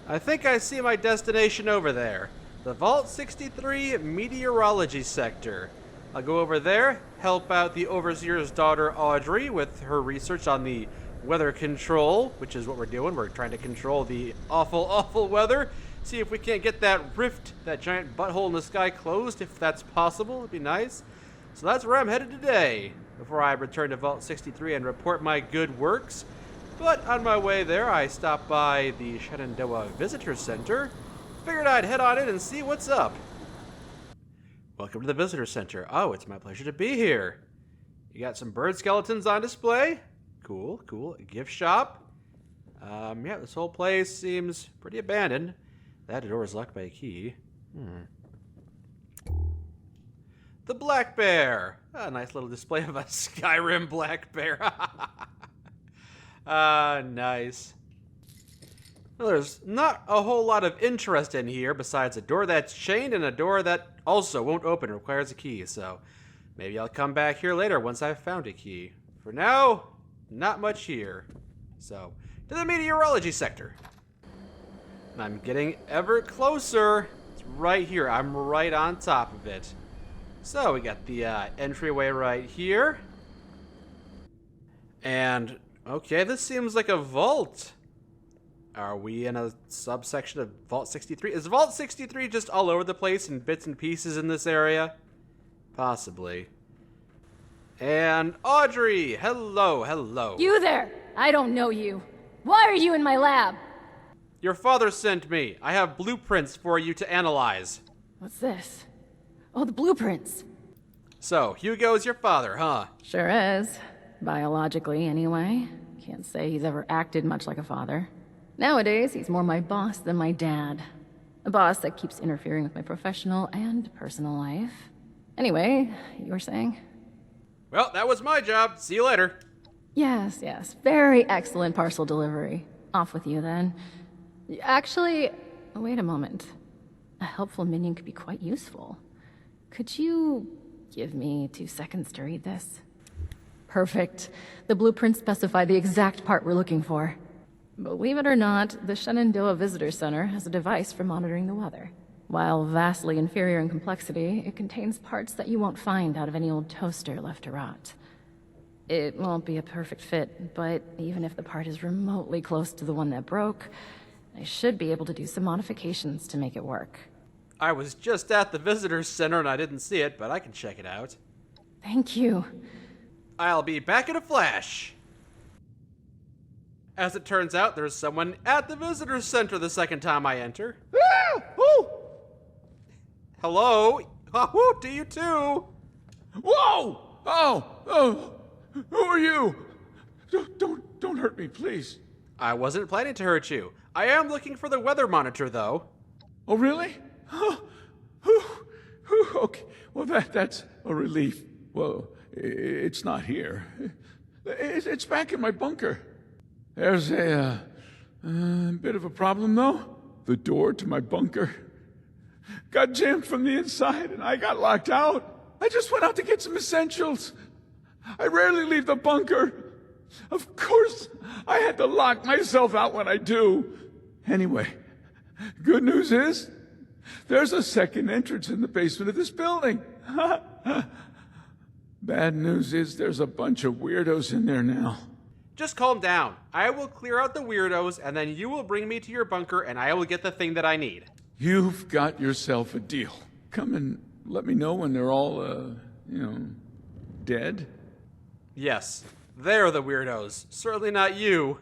I think I see my destination over there. The Vault 63 Meteorology Sector. I'll go over there, help out the Overseer's daughter Audrey with her research on the weather control, which is what we're doing. We're trying to control the awful, awful weather. See if we can't get that rift, that giant butthole in the sky closed, if that's possible. It'd be nice. So that's where I'm headed today, before I return to Vault 63 and report my good works. But on my way there, I stopped by the Shenandoah Visitor Center. Figured I'd head on in and see what's up. Welcome to the Visitor Center. Oh, it's my pleasure to be here. You got some bird skeletons on display. Cool, cool. A gift shop. Yeah, this whole place seems pretty abandoned. That door is locked by a key. The Black Bear. A nice little display of a Skyrim Black Bear. Nice. Well, there's not a whole lot of interest in here besides a door that's chained and a door that also won't open, requires a key, so maybe I'll come back here later once I've found a key. For now, not much here. So, to the meteorology sector. I'm getting ever closer. It's right here. I'm right on top of it. So, we got the entryway right here. And, okay, this seems like a vault. Are we in a subsection of Vault 63? Is Vault 63 just all over the place in bits and pieces in this area? Possibly. And Audrey! Hello, hello. You there! I don't know you. Why are you in my lab? Your father sent me. I have blueprints for you to analyze. What's this? Oh, the blueprints. So, Hugo's your father, huh? Sure is. Biologically, anyway. Can't say he's ever acted much like a father. Nowadays, he's more my boss than my dad. A boss that keeps interfering with my professional and personal life. Anyway, you were saying? Well, that was my job. See you later. Yes, yes. Very excellent parcel delivery. Off with you, then. Actually, wait a moment. A helpful minion could be quite useful. Could you give me 2 seconds to read this? Perfect. The blueprints specify the exact part we're looking for. Believe it or not, the Shenandoah Visitor Center has a device for monitoring the weather. While vastly inferior in complexity, it contains parts that you won't find out of any old toaster left to rot. It won't be a perfect fit, but even if the part is remotely close to the one that broke, I should be able to do some modifications to make it work. I was just at the visitor center and I didn't see it, but I can check it out. Thank you. I'll be back in a flash. As it turns out, there's someone at the visitor center the second time I enter. Ah! Woo! Hello? Oh, to you too. Whoa! Oh! Who are you? Don't hurt me, please. I wasn't planning to hurt you. I am looking for the weather monitor, though. Oh, really? Okay. Well, that's a relief. Well, it's not here. It's back in my bunker. There's a bit of a problem, though. The door to my bunker got jammed from the inside, and I got locked out. I just went out to get some essentials. I rarely leave the bunker. Of course, I had to lock myself out when I do. Anyway, good news is, there's a second entrance in the basement of this building. Bad news is there's a bunch of weirdos in there now. Just calm down. I will clear out the weirdos, and then you will bring me to your bunker, and I will get the thing that I need. You've got yourself a deal. Come and let me know when they're all, dead. Yes, they're the weirdos. Certainly not you.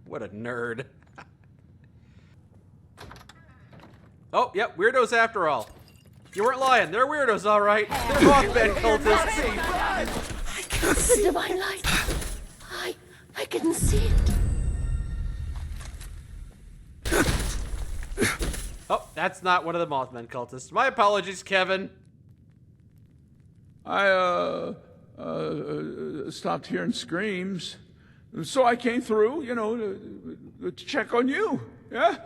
What a nerd. Oh, yep, weirdos after all. You weren't lying. They're weirdos, all right. They're Mothman cultists. It's the divine light. I can see it. Oh, that's not one of the Mothman cultists. My apologies, Kevin. I, stopped hearing screams. So I came through, to check on you. Yeah?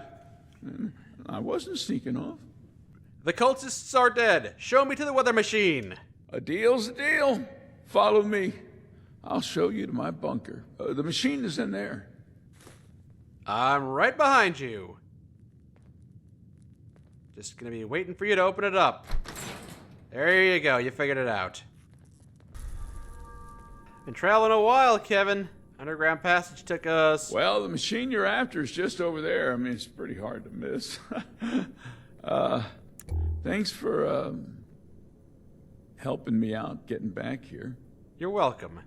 I wasn't sneaking off. The cultists are dead. Show me to the weather machine. A deal's a deal. Follow me. I'll show you to my bunker. The machine is in there. I'm right behind you. Just gonna be waiting for you to open it up. There you go, you figured it out. Been traveling a while, Kevin. Underground passage took us... Well, the machine you're after is just over there. I mean, it's pretty hard to miss. Thanks for, helping me out getting back here. You're welcome.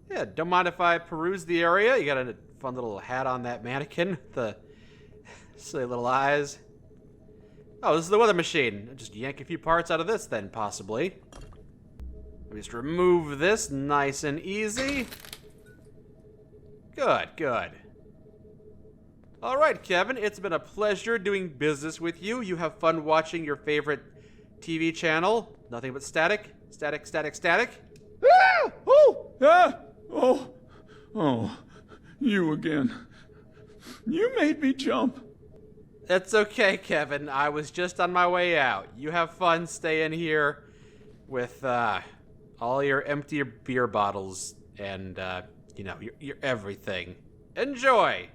Yeah, don't mind if I peruse the area? You got a fun little hat on that mannequin with the silly little eyes. Oh, this is the weather machine. Just yank a few parts out of this then, possibly. Let me just remove this nice and easy. Good, good. Alright, Kevin, it's been a pleasure doing business with you. You have fun watching your favorite TV channel. Nothing but static, static, static, static. Ah! Oh! Ah! Oh! Oh, you again. You made me jump. It's okay, Kevin. I was just on my way out. You have fun staying here with all your empty beer bottles and, you know, your everything. Enjoy!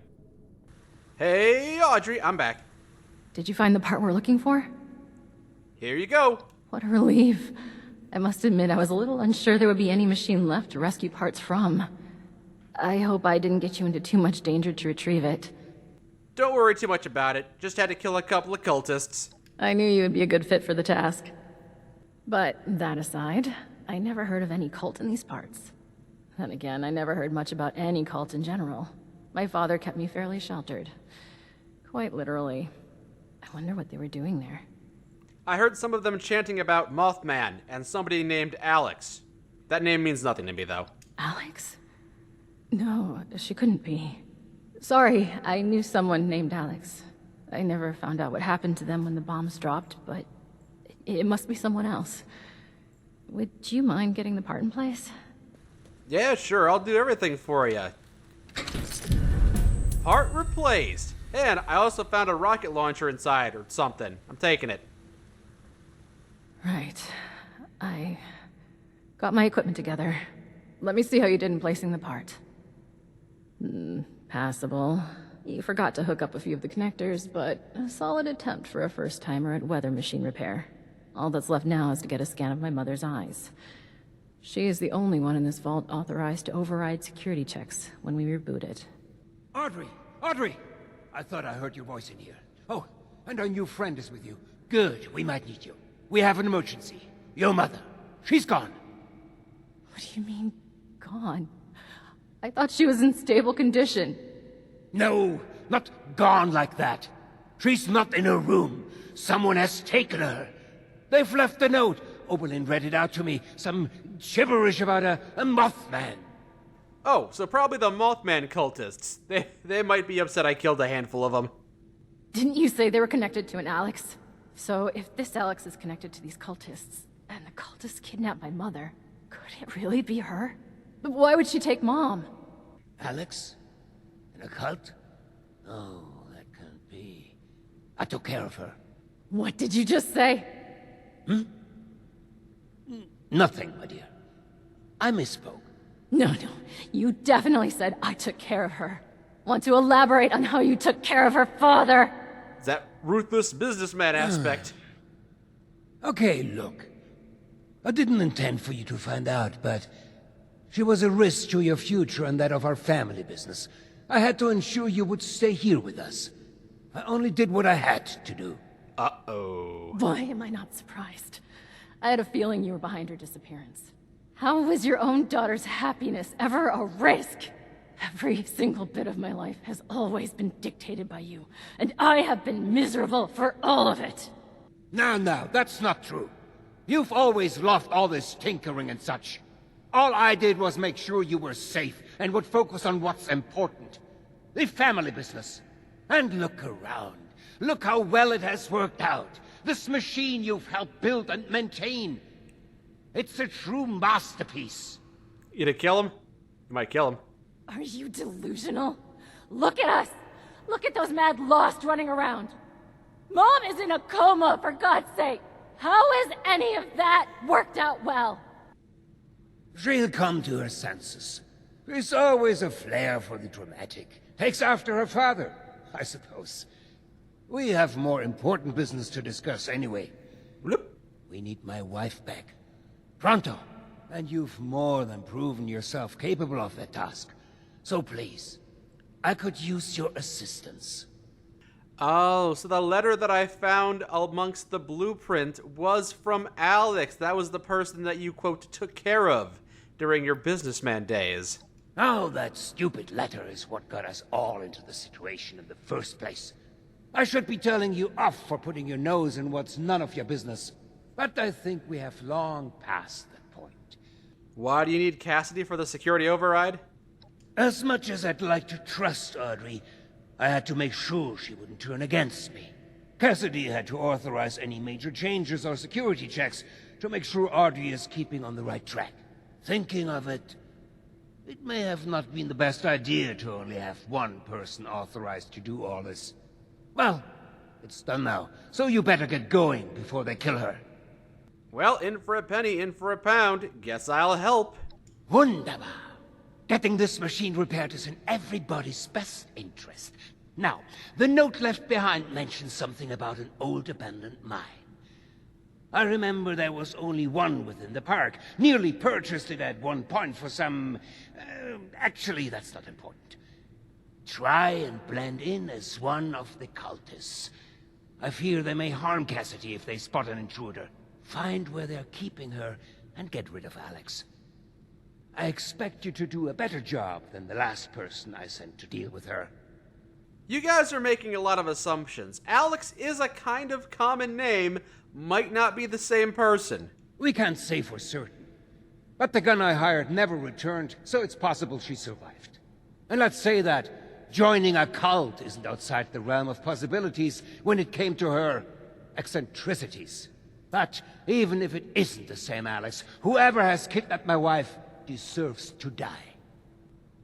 Hey, Audrey, I'm back. Did you find the part we're looking for? Here you go. What a relief. I must admit, I was a little unsure there would be any machine left to rescue parts from. I hope I didn't get you into too much danger to retrieve it. Don't worry too much about it. Just had to kill a couple of cultists. I knew you would be a good fit for the task. But that aside, I never heard of any cult in these parts. Then again, I never heard much about any cult in general. My father kept me fairly sheltered. Quite literally. I wonder what they were doing there. I heard some of them chanting about Mothman and somebody named Alex. That name means nothing to me, though. Alex? No, she couldn't be. Sorry, I knew someone named Alex. I never found out what happened to them when the bombs dropped, but it must be someone else. Would you mind getting the part in place? Yeah, sure, I'll do everything for you. Part replaced. And I also found a rocket launcher inside or something. I'm taking it. Right. I got my equipment together. Let me see how you did in placing the part. Passable. You forgot to hook up a few of the connectors, but a solid attempt for a first-timer at weather machine repair. All that's left now is to get a scan of my mother's eyes. She is the only one in this vault authorized to override security checks when we reboot it. Audrey! Audrey! I thought I heard your voice in here. Oh, and our new friend is with you. Good, we might need you. We have an emergency. Your mother. She's gone. What do you mean, gone? I thought she was in stable condition. No, not gone like that. She's not in her room. Someone has taken her. They've left a note. Oberlin read it out to me. Some gibberish about a Mothman. Oh, so probably the Mothman cultists. They might be upset I killed a handful of them. Didn't you say they were connected to an Alex? So if this Alex is connected to these cultists, and the cultists kidnapped my mother, could it really be her? But why would she take Mom? Alex? In a cult? No, that can't be. I took care of her. What did you just say? Nothing, my dear. I misspoke. No, you definitely said I took care of her. Want to elaborate on how you took care of her father? That ruthless businessman aspect. Okay, look. I didn't intend for you to find out, but she was a risk to your future and that of our family business. I had to ensure you would stay here with us. I only did what I had to do. Uh-oh. Why am I not surprised? I had a feeling you were behind her disappearance. How was your own daughter's happiness ever a risk? Every single bit of my life has always been dictated by you, and I have been miserable for all of it. Now, that's not true. You've always loved all this tinkering and such. All I did was make sure you were safe and would focus on what's important. The family business. And look around. Look how well it has worked out. This machine you've helped build and maintain. It's a true masterpiece. You gonna kill him? You might kill him. Are you delusional? Look at us! Look at those mad lost running around! Mom is in a coma, for God's sake! How has any of that worked out well? She'll come to her senses. There's always a flair for the dramatic. Takes after her father, I suppose. We have more important business to discuss anyway. Bloop. We need my wife back. Pronto. And you've more than proven yourself capable of that task. So please, I could use your assistance. Oh, so the letter that I found amongst the blueprint was from Alex. That was the person that you, quote, took care of during your businessman days. Oh, that stupid letter is what got us all into the situation in the first place. I should be telling you off for putting your nose in what's none of your business. But I think we have long passed that point. Why do you need Cassidy for the security override? As much as I'd like to trust Audrey, I had to make sure she wouldn't turn against me. Cassidy had to authorize any major changes or security checks to make sure Audrey is keeping on the right track. Thinking of it, it may have not been the best idea to only have one person authorized to do all this. Well, it's done now, so you better get going before they kill her. Well, in for a penny, in for a pound. Guess I'll help. Wunderbar. Getting this machine repaired is in everybody's best interest. Now, the note left behind mentions something about an old abandoned mine. I remember there was only one within the park. Nearly purchased it at one point for some... actually, that's not important. Try and blend in as one of the cultists. I fear they may harm Cassidy if they spot an intruder. Find where they're keeping her and get rid of Alex. I expect you to do a better job than the last person I sent to deal with her. You guys are making a lot of assumptions. Alex is a kind of common name, might not be the same person. We can't say for certain. But the gun I hired never returned, so it's possible she survived. And let's say that joining a cult isn't outside the realm of possibilities when it came to her eccentricities. But even if it isn't the same Alex, whoever has kidnapped my wife deserves to die.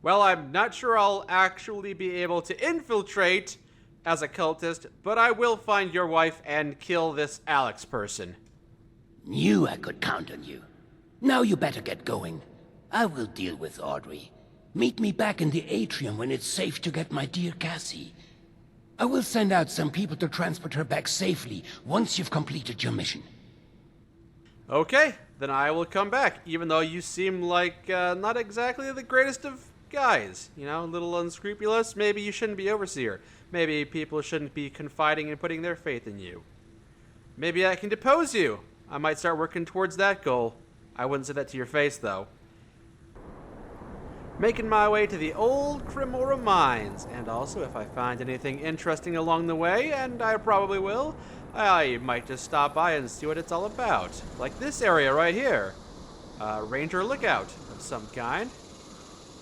Well, I'm not sure I'll actually be able to infiltrate as a cultist, but I will find your wife and kill this Alex person. Knew I could count on you. Now you better get going. I will deal with Audrey. Meet me back in the atrium when it's safe to get my dear Cassie. I will send out some people to transport her back safely once you've completed your mission. Okay, then I will come back, even though you seem like not exactly the greatest of guys. You know, a little unscrupulous. Maybe you shouldn't be overseer. Maybe people shouldn't be confiding and putting their faith in you. Maybe I can depose you. I might start working towards that goal. I wouldn't say that to your face, though. Making my way to the old Cremora mines, and also if I find anything interesting along the way, and I probably will, I might just stop by and see what it's all about. Like this area right here. Ranger lookout of some kind.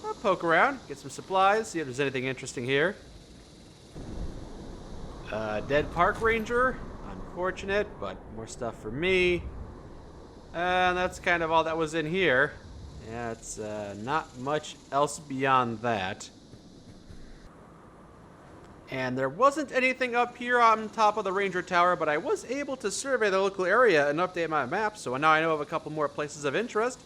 I'll poke around, get some supplies, see if there's anything interesting here. Dead park ranger. Unfortunate, but more stuff for me. And that's kind of all that was in here. Yeah, it's not much else beyond that. And there wasn't anything up here on top of the ranger tower, but I was able to survey the local area and update my map, so now I know of a couple more places of interest.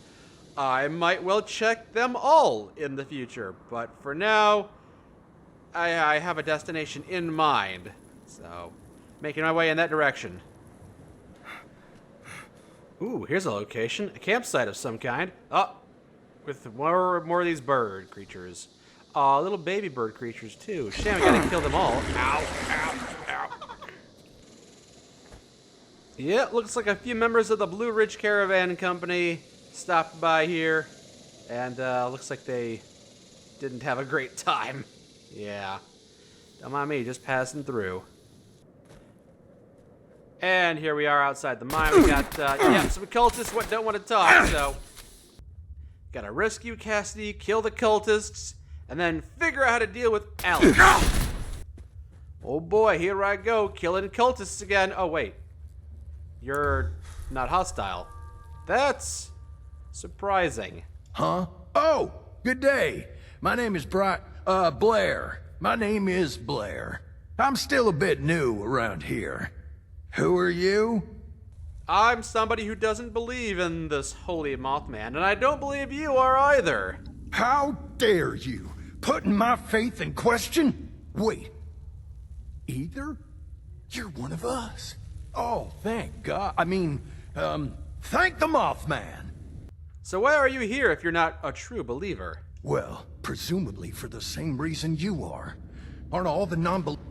I might well check them all in the future, but for now, I have a destination in mind, so making my way in that direction. Ooh, here's a location, a campsite of some kind. Oh, with more of these bird creatures. Aw, little baby bird creatures too. Shame I gotta kill them all. Ow, ow, ow. Yeah, looks like a few members of the Blue Ridge Caravan Company stopped by here, and looks like they didn't have a great time. Yeah, don't mind me, just passing through. And here we are outside the mine. We got, yeah, some cultists what don't want to talk, so gotta rescue Cassidy, kill the cultists, and then figure out how to deal with Alex. Oh boy, here I go, killing cultists again. Oh wait, you're not hostile. That's surprising. Huh? Oh, good day. My name is Blair. My name is Blair. I'm still a bit new around here. Who are you? I'm somebody who doesn't believe in this holy Mothman, and I don't believe you are either. How dare you? Putting my faith in question? Wait. Either? You're one of us. Oh, thank God. I mean, thank the Mothman. So why are you here if you're not a true believer? Well, presumably for the same reason you are. Aren't all the non-believers...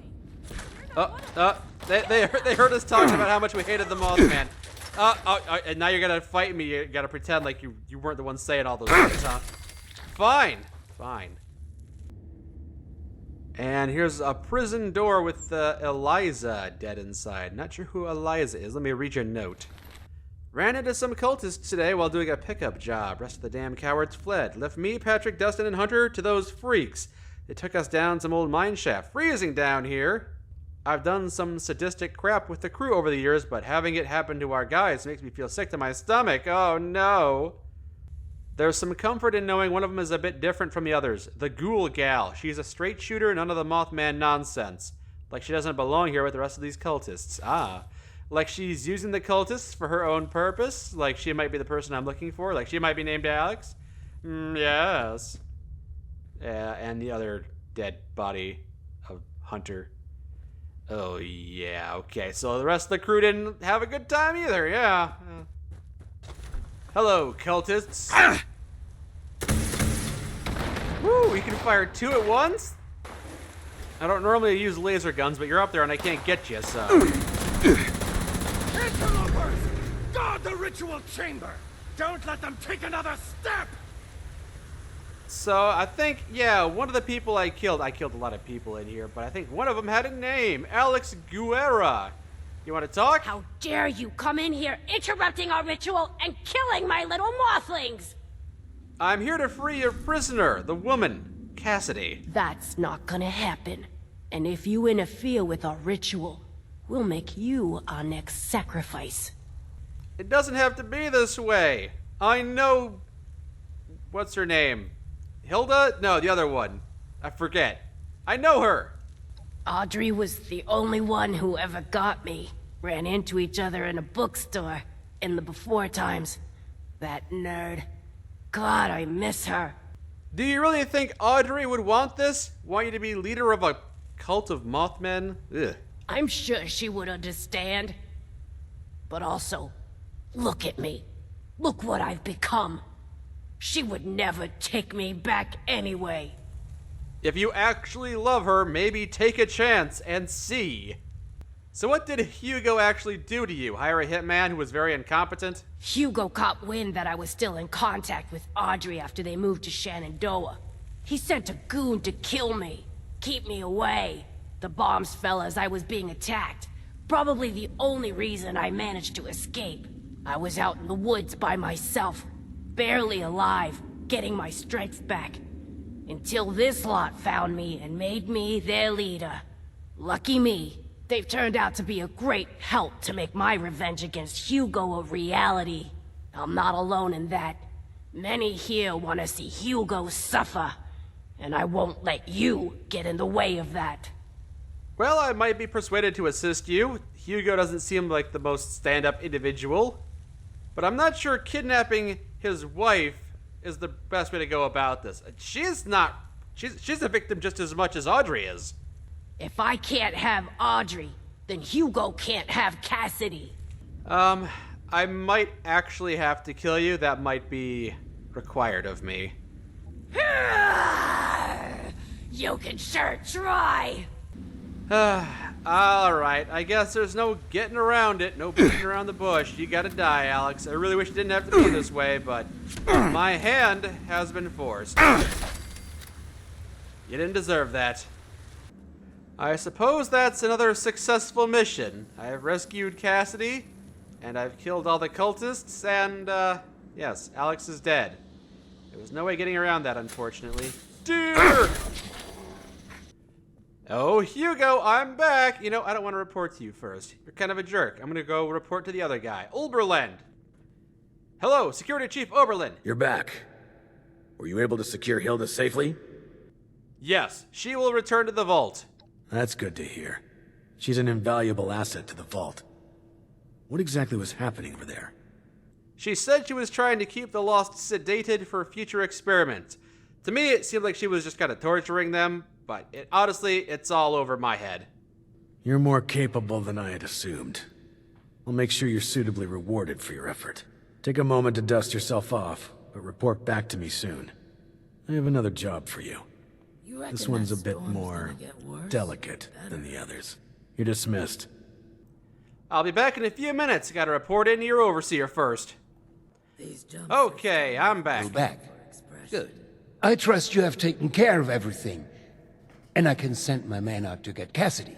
They heard us talking about how much we hated the Mothman. And now you're gonna fight me. You gotta pretend like you weren't the one saying all those things, huh? Fine. And here's a prison door with Eliza dead inside. Not sure who Eliza is. Let me read your note. Ran into some cultists today while doing a pickup job. Rest of the damn cowards fled. Left me, Patrick, Dustin, and Hunter to those freaks. They took us down some old mine shaft. Freezing down here. I've done some sadistic crap with the crew over the years, but having it happen to our guys makes me feel sick to my stomach. Oh no. There's some comfort in knowing one of them is a bit different from the others. The ghoul gal. She's a straight shooter, none of the Mothman nonsense. Like she doesn't belong here with the rest of these cultists. Like she's using the cultists for her own purpose. Like she might be the person I'm looking for. Like she might be named Alex. Yes. And the other dead body of Hunter. Oh, yeah, okay. So the rest of the crew didn't have a good time either, yeah. Hello, cultists. Woo, you can fire two at once? I don't normally use laser guns, but you're up there and I can't get you, so... Interlopers! Guard the ritual chamber! Don't let them take another step! So, I think, yeah, one of the people I killed a lot of people in here, but I think one of them had a name, Alex Guerra. You want to talk? How dare you come in here interrupting our ritual and killing my little mothlings! I'm here to free your prisoner, the woman, Cassidy. That's not gonna happen. And if you interfere with our ritual, we'll make you our next sacrifice. It doesn't have to be this way. I know... What's her name? Hilda? No, the other one. I forget. I know her. Audrey was the only one who ever got me. Ran into each other in a bookstore in the before times. That nerd. God, I miss her. Do you really think Audrey would want this? Want you to be leader of a cult of Mothmen? Ugh. I'm sure she would understand. But also, look at me. Look what I've become. She would never take me back anyway. If you actually love her, maybe take a chance and see. So what did Hugo actually do to you? Hire a hitman who was very incompetent? Hugo caught wind that I was still in contact with Audrey after they moved to Shenandoah. He sent a goon to kill me, keep me away. The bombs fell as I was being attacked. Probably the only reason I managed to escape. I was out in the woods by myself, barely alive, getting my strength back. Until this lot found me and made me their leader. Lucky me, they've turned out to be a great help to make my revenge against Hugo a reality. I'm not alone in that. Many here want to see Hugo suffer, and I won't let you get in the way of that. Well, I might be persuaded to assist you. Hugo doesn't seem like the most stand-up individual. But I'm not sure kidnapping his wife is the best way to go about this. She's a victim just as much as Audrey is. If I can't have Audrey, then Hugo can't have Cassidy. I might actually have to kill you. That might be required of me. You can sure try. Alright, I guess there's no getting around it, no beating around the bush. You gotta die, Alex. I really wish it didn't have to be this way, but my hand has been forced. You didn't deserve that. I suppose that's another successful mission. I have rescued Cassidy, and I've killed all the cultists, and, yes, Alex is dead. There was no way getting around that, unfortunately. Dear! Oh, Hugo, I'm back! You know, I don't want to report to you first. You're kind of a jerk. I'm gonna go report to the other guy, Oberlin. Hello, Security Chief Oberlin. You're back. Were you able to secure Hilda safely? Yes, she will return to the vault. That's good to hear. She's an invaluable asset to the vault. What exactly was happening over there? She said she was trying to keep the Lost sedated for future experiments. To me, it seemed like she was just kind of torturing them, but honestly, it's all over my head. You're more capable than I had assumed. I'll make sure you're suitably rewarded for your effort. Take a moment to dust yourself off, but report back to me soon. I have another job for you. This one's a bit more delicate than the others. You're dismissed. I'll be back in a few minutes. Gotta report in to your overseer first. Okay, I'm back. You're back. Good. I trust you have taken care of everything. And I can send my man out to get Cassidy.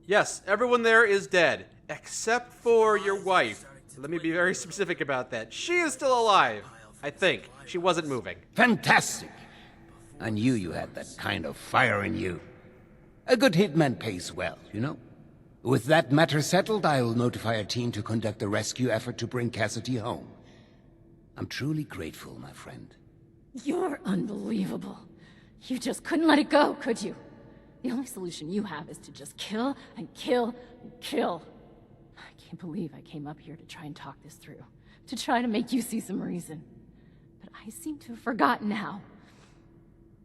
Yes, everyone there is dead, except for your wife. Let me be very specific about that. She is still alive, I think. She wasn't moving. Fantastic. I knew you had that kind of fire in you. A good hitman pays well, you know? With that matter settled, I will notify a team to conduct a rescue effort to bring Cassidy home. I'm truly grateful, my friend. You're unbelievable. You just couldn't let it go, could you? The only solution you have is to just kill and kill and kill. I can't believe I came up here to try and talk this through. To try to make you see some reason. But I seem to have forgotten how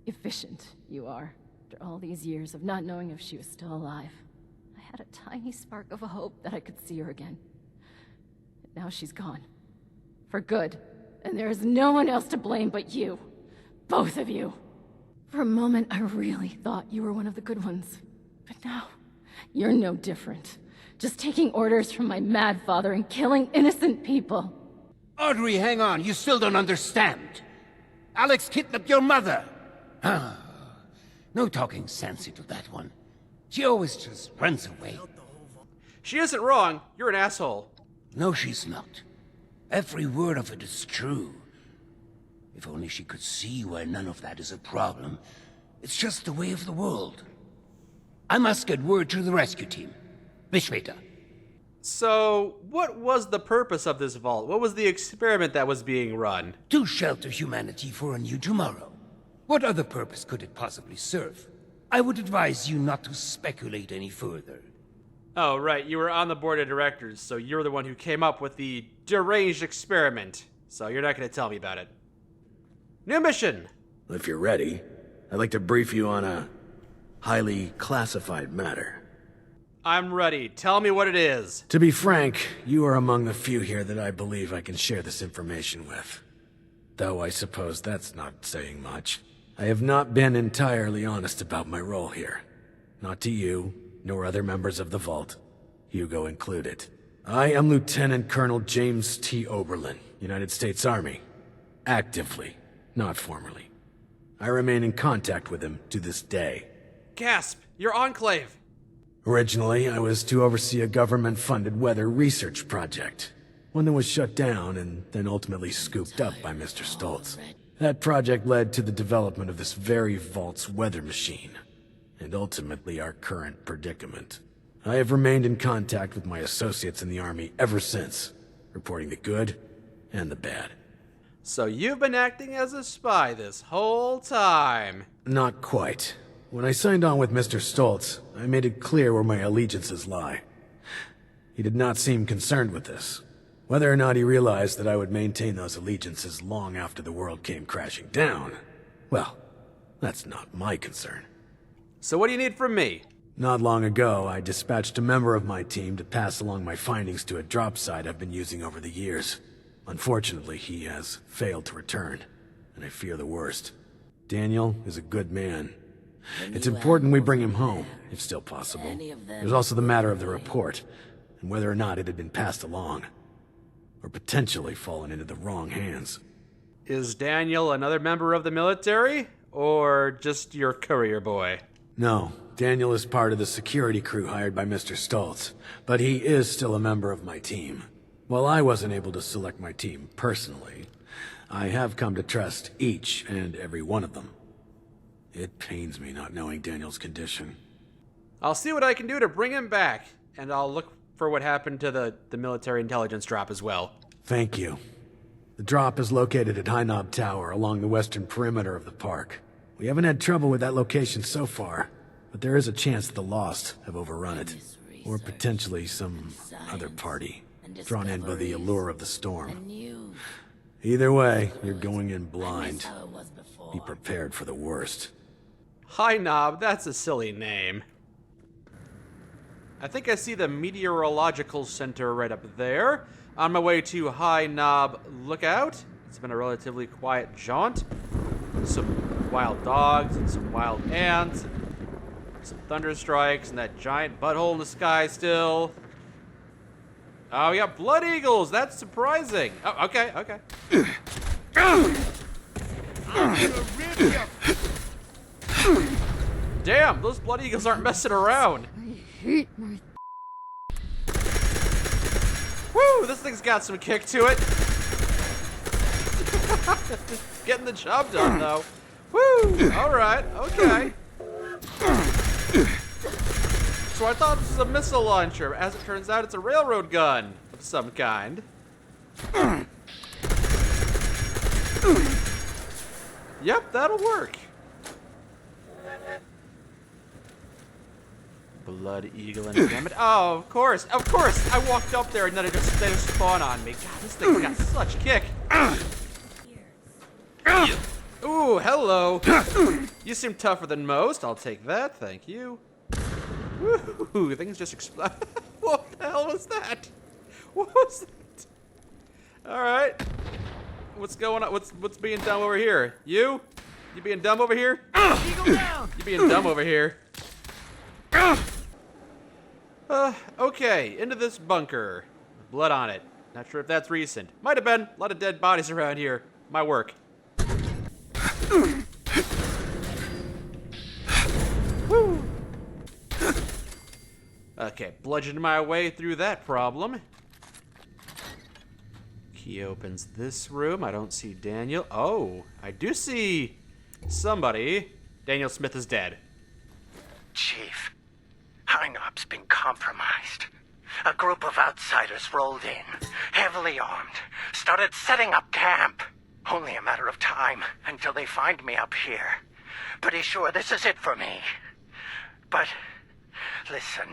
efficient you are, after all these years of not knowing if she was still alive. I had a tiny spark of a hope that I could see her again. But now she's gone. For good. And there is no one else to blame but you. Both of you. For a moment, I really thought you were one of the good ones. But now, you're no different. Just taking orders from my mad father and killing innocent people. Audrey, hang on. You still don't understand. Alex kidnapped your mother. No talking sense into that one. She always just runs away. She isn't wrong. You're an asshole. No, she's not. Every word of it is true. If only she could see why none of that is a problem. It's just the way of the world. I must get word to the rescue team. Bis später. So, what was the purpose of this vault? What was the experiment that was being run? To shelter humanity for a new tomorrow. What other purpose could it possibly serve? I would advise you not to speculate any further. Oh, right. You were on the board of directors, so you're the one who came up with the deranged experiment. So you're not going to tell me about it. New mission! If you're ready, I'd like to brief you on a highly classified matter. I'm ready. Tell me what it is. To be frank, you are among the few here that I believe I can share this information with. Though I suppose that's not saying much. I have not been entirely honest about my role here. Not to you, nor other members of the Vault, Hugo included. I am Lieutenant Colonel James T. Oberlin, United States Army. Actively, not formally. I remain in contact with him to this day. Gasp! Your enclave! Originally, I was to oversee a government-funded weather research project. One that was shut down and then ultimately scooped up by Mr. Stoltz. That project led to the development of this very Vault's weather machine, and ultimately our current predicament. I have remained in contact with my associates in the Army ever since, reporting the good and the bad. So you've been acting as a spy this whole time. Not quite. When I signed on with Mr. Stoltz, I made it clear where my allegiances lie. He did not seem concerned with this. Whether or not he realized that I would maintain those allegiances long after the world came crashing down, well, that's not my concern. So what do you need from me? Not long ago, I dispatched a member of my team to pass along my findings to a drop site I've been using over the years. Unfortunately, he has failed to return, and I fear the worst. Daniel is a good man. It's important we bring him home, if still possible. There's also the matter of the report, and whether or not it had been passed along, or potentially fallen into the wrong hands. Is Daniel another member of the military, or just your courier boy? No, Daniel is part of the security crew hired by Mr. Stoltz, but he is still a member of my team. While I wasn't able to select my team personally, I have come to trust each and every one of them. It pains me not knowing Daniel's condition. I'll see what I can do to bring him back, and I'll look for what happened to the military intelligence drop as well. Thank you. The drop is located at High Knob Tower along the western perimeter of the park. We haven't had trouble with that location so far, but there is a chance the Lost have overrun it, or potentially some other party, drawn in by the allure of the storm. Either way, you're going in blind. Be prepared for the worst. High Knob, that's a silly name. I think I see the meteorological center right up there. On my way to High Knob Lookout. It's been a relatively quiet jaunt. Some wild dogs and some wild ants. And some thunder strikes and that giant butthole in the sky still. Oh, we got blood eagles. That's surprising. Oh, okay, okay. Damn, those blood eagles aren't messing around. Woo, this thing's got some kick to it. Getting the job done, though. Woo, all right, okay. So I thought this was a missile launcher. As it turns out, it's a railroad gun of some kind. Yep, that'll work. Blood eagle and damn it. Oh, of course. I walked up there and then they just spawn on me. God, this thing's got such kick. Ooh, hello. You seem tougher than most. I'll take that, thank you. Woo, things just explode. What the hell was that? What was that? Alright. What's going on? What's being dumb over here? You? You being dumb over here? Eagle down! You being dumb over here? Okay, into this bunker. Blood on it. Not sure if that's recent. Might have been. A lot of dead bodies around here. My work. Woo. Okay, bludgeoned my way through that problem. Key opens this room. I don't see Daniel. Oh, I do see somebody. Daniel Smith is dead. Chief, High Knob's been compromised. A group of outsiders rolled in, heavily armed, started setting up camp. Only a matter of time until they find me up here. Pretty sure this is it for me. But, listen,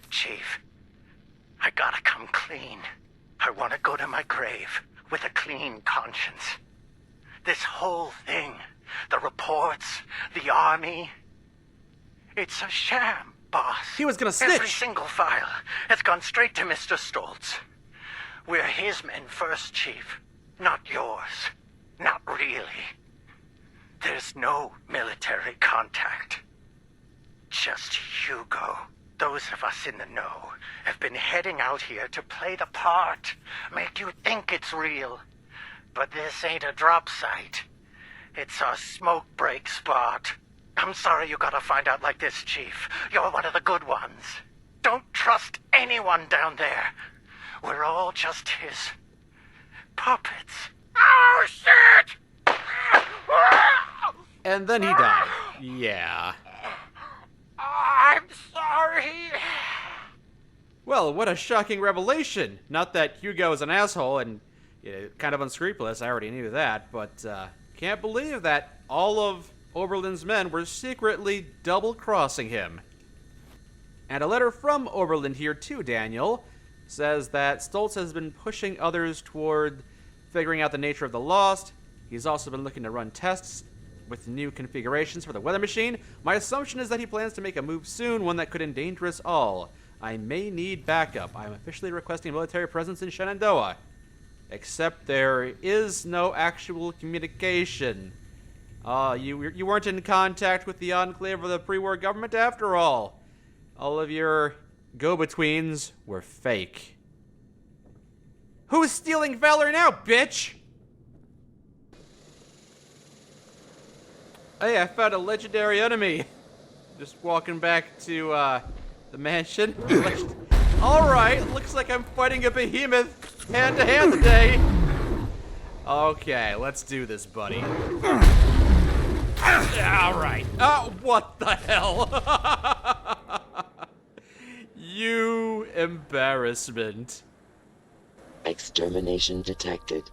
Chief, I gotta come clean. I want to go to my grave with a clean conscience. This whole thing, the reports, the army, it's a sham, boss. He was gonna snitch. Every single file has gone straight to Mr. Stoltz. We're his men first, Chief, not yours. Not really. There's no military contact. Just Hugo. Those of us in the know have been heading out here to play the part, make you think it's real. But this ain't a drop site. It's a smoke break spot. I'm sorry you gotta find out like this, Chief. You're one of the good ones. Don't trust anyone down there. We're all just his puppets. Oh, shit! And then he died. Yeah. I'm sorry. Well, what a shocking revelation. Not that Hugo is an asshole and kind of unscrupulous, I already knew that, but can't believe that all of Oberlin's men were secretly double-crossing him. And a letter from Oberlin here to Daniel says that Stoltz has been pushing others toward figuring out the nature of the Lost. He's also been looking to run tests with new configurations for the weather machine. My assumption is that he plans to make a move soon, one that could endanger us all. I may need backup. I'm officially requesting military presence in Shenandoah. Except there is no actual communication. You weren't in contact with the Enclave or the pre-war government after all. All of your go-betweens were fake. Who's stealing valor now, bitch? Hey, I found a legendary enemy. Just walking back to the mansion. Alright, looks like I'm fighting a behemoth hand-to-hand today. Okay, let's do this, buddy. Alright. What the hell? You embarrassment. Extermination detected.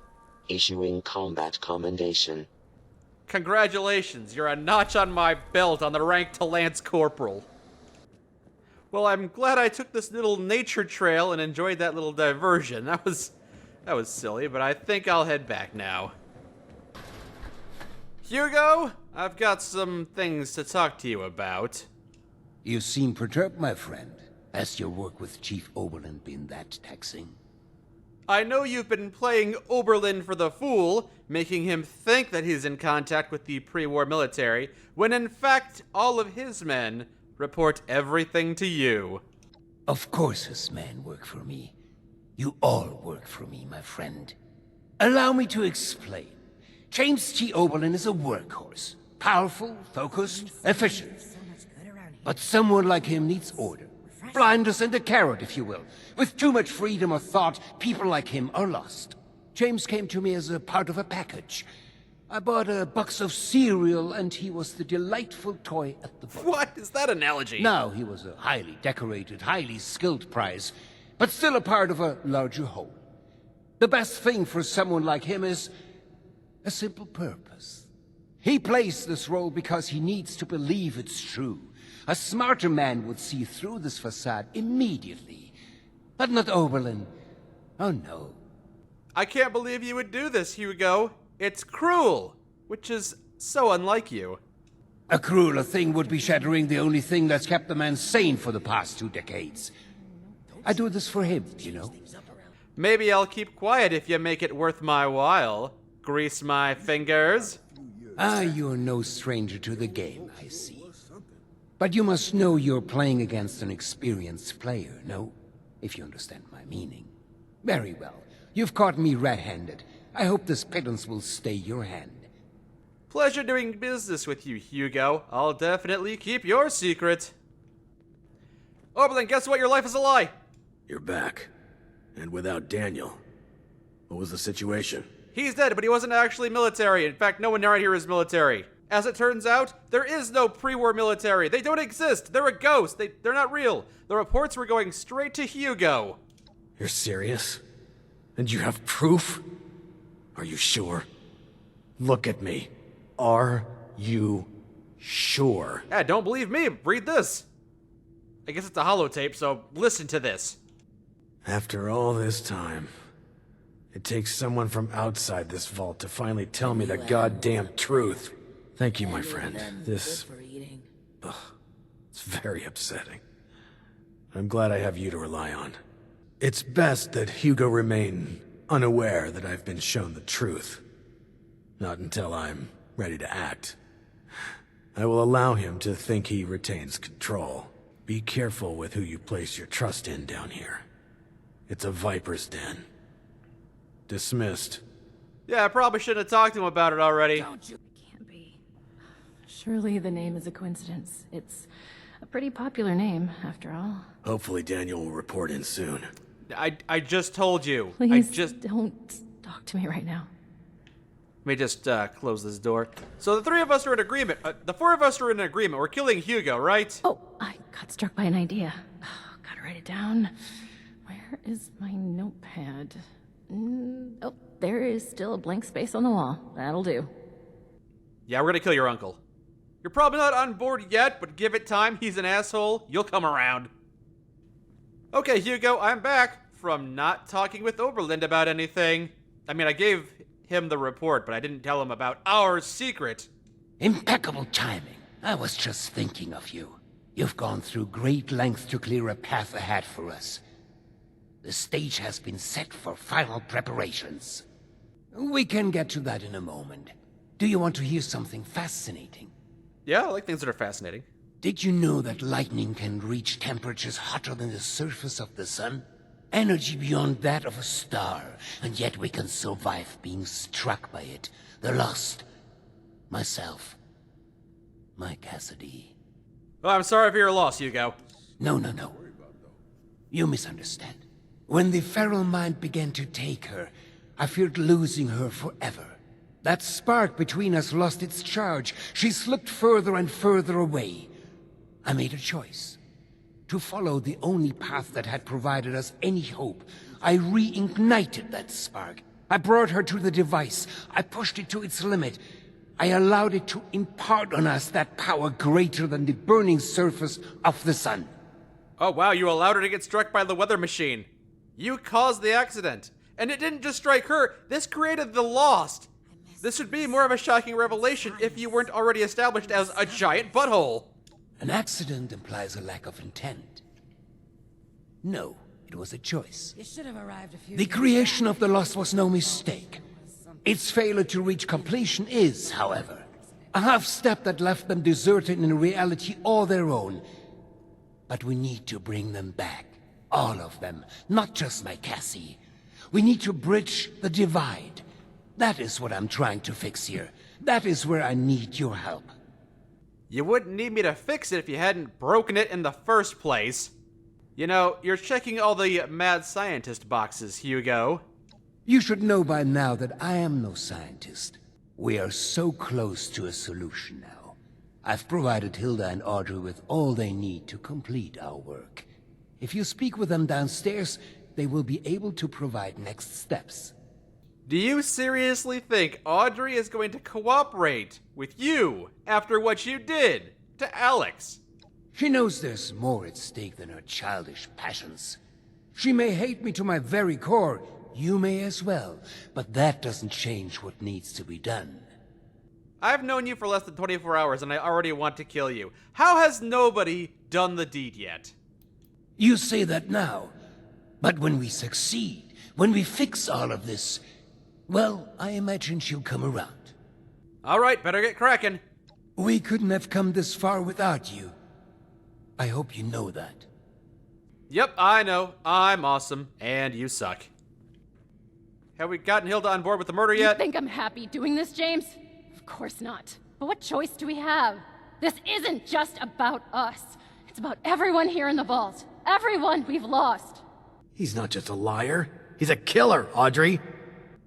Issuing combat commendation. Congratulations, you're a notch on my belt on the rank to Lance Corporal. Well, I'm glad I took this little nature trail and enjoyed that little diversion. That was silly, but I think I'll head back now. Hugo, I've got some things to talk to you about. You seem perturbed, my friend. Has your work with Chief Oberlin been that taxing? I know you've been playing Oberlin for the fool, making him think that he's in contact with the pre-war military, when in fact all of his men report everything to you. Of course his men work for me. You all work for me, my friend. Allow me to explain. James T. Oberlin is a workhorse. Powerful, focused, efficient. But someone like him needs order. Blinders and a carrot, if you will. With too much freedom of thought, people like him are lost. James came to me as a part of a package. I bought a box of cereal, and he was the delightful toy at the bottom. What is that analogy? Now he was a highly decorated, highly skilled prize, but still a part of a larger whole. The best thing for someone like him is a simple purpose. He plays this role because he needs to believe it's true. A smarter man would see through this facade immediately. But not Oberlin. Oh no. I can't believe you would do this, Hugo. It's cruel, which is so unlike you. A crueler thing would be shattering the only thing that's kept the man sane for the past 2 decades. I do this for him, you know. Maybe I'll keep quiet if you make it worth my while. Grease my fingers. Ah, you're no stranger to the game, I see. But you must know you're playing against an experienced player, no? If you understand my meaning. Very well. You've caught me red-handed. I hope this pittance will stay your hand. Pleasure doing business with you, Hugo. I'll definitely keep your secret. Oberlin, guess what? Your life is a lie. You're back. And without Daniel. What was the situation? He's dead, but he wasn't actually military. In fact, no one around here is military. As it turns out, there is no pre-war military. They don't exist. They're a ghost. They're not real. The reports were going straight to Hugo. You're serious? And you have proof? Are you sure? Look at me. Are you sure? Yeah, don't believe me. Read this. I guess it's a holotape, so listen to this. After all this time, it takes someone from outside this vault to finally tell me the goddamn truth. Thank you, my friend. This... Ugh, it's very upsetting. I'm glad I have you to rely on. It's best that Hugo remain unaware that I've been shown the truth. Not until I'm ready to act. I will allow him to think he retains control. Be careful with who you place your trust in down here. It's a viper's den. Dismissed. Yeah, I probably shouldn't have talked to him about it already. Can't be. Surely the name is a coincidence. It's a pretty popular name, after all. Hopefully Daniel will report in soon. I just told you. Please don't talk to me right now. Let me just close this door. So the 3 of us are in agreement. The 4 of us are in agreement. We're killing Hugo, right? Oh, I got struck by an idea. Oh, gotta write it down. Where is my notepad? Oh, there is still a blank space on the wall. That'll do. Yeah, we're gonna kill your uncle. You're probably not on board yet, but give it time. He's an asshole. You'll come around. Okay, Hugo, I'm back from not talking with Oberlin about anything. I mean, I gave him the report, but I didn't tell him about our secret. Impeccable timing. I was just thinking of you. You've gone through great lengths to clear a path ahead for us. The stage has been set for final preparations. We can get to that in a moment. Do you want to hear something fascinating? Yeah, I like things that are fascinating. Did you know that lightning can reach temperatures hotter than the surface of the sun? Energy beyond that of a star, and yet we can survive being struck by it. The lost. Myself. My Cassidy. Well, I'm sorry for your loss, Hugo. No. You misunderstand. When the feral mind began to take her, I feared losing her forever. That spark between us lost its charge. She slipped further and further away. I made a choice. To follow the only path that had provided us any hope. I reignited that spark. I brought her to the device. I pushed it to its limit. I allowed it to impart on us that power greater than the burning surface of the sun. Oh wow, you allowed her to get struck by the weather machine. You caused the accident. And it didn't just strike her, this created the Lost. This would be more of a shocking revelation if you weren't already established as a giant butthole. An accident implies a lack of intent. No, it was a choice. You should have arrived a few The creation of the Lost was no mistake. Its failure to reach completion is, however, a half-step that left them deserted in a reality all their own. But we need to bring them back. All of them, not just my Cassie. We need to bridge the divide. That is what I'm trying to fix here. That is where I need your help. You wouldn't need me to fix it if you hadn't broken it in the first place. You know, you're checking all the mad scientist boxes, Hugo. You should know by now that I am no scientist. We are so close to a solution now. I've provided Hilda and Audrey with all they need to complete our work. If you speak with them downstairs, they will be able to provide next steps. Do you seriously think Audrey is going to cooperate with you after what you did to Alex? She knows there's more at stake than her childish passions. She may hate me to my very core, you may as well, but that doesn't change what needs to be done. I've known you for less than 24 hours and I already want to kill you. How has nobody done the deed yet? You say that now, but when we succeed, when we fix all of this, well, I imagine she'll come around. All right, better get cracking. We couldn't have come this far without you. I hope you know that. Yep, I know. I'm awesome, and you suck. Have we gotten Hilda on board with the murder You yet? think I'm happy doing this, James? Of course not. But what choice do we have? This isn't just about us. It's about everyone here in the vault. Everyone we've lost. He's not just a liar. He's a killer, Audrey.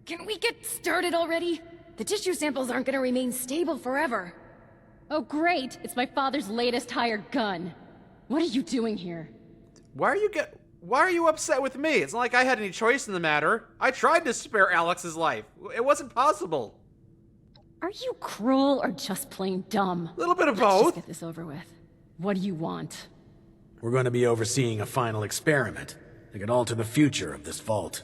Can we get started already? The tissue samples aren't gonna remain stable forever. Oh, great. It's my father's latest hired gun. What are you doing here? Why are you upset with me? It's not like I had any choice in the matter. I tried to spare Alex's life. It wasn't possible. Are you cruel or just plain dumb? A little bit of Let's both. just get this over with. What do you want? We're going to be overseeing a final experiment that could alter the future of this vault.